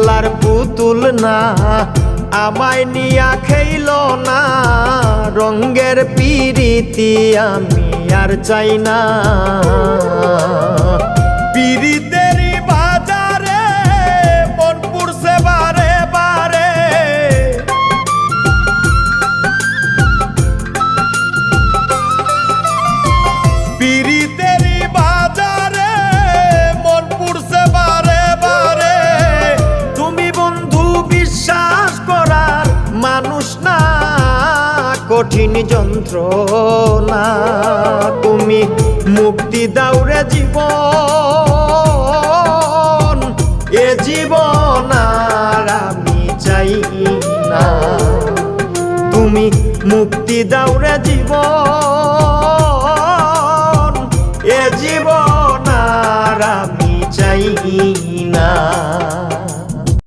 লার পুতুল না আমায় নিয়া খেইল না রঙ্গের পিরিতি আমি আর চাই না পিরিতেরই বাজারে মন পুরছে বারে বারে পিরিতেরই বাজারে মন পুরছে বারে বারে তুমি বন্ধু বিশ্বাস করার মানুষ না কঠিন যন্ত্রণা তুমি মুক্তি দাও রে জীবন এ জীবন আর আমি চাই না তুমি মুক্তি দাও রে জীবন এ জীবন আর আমি চাই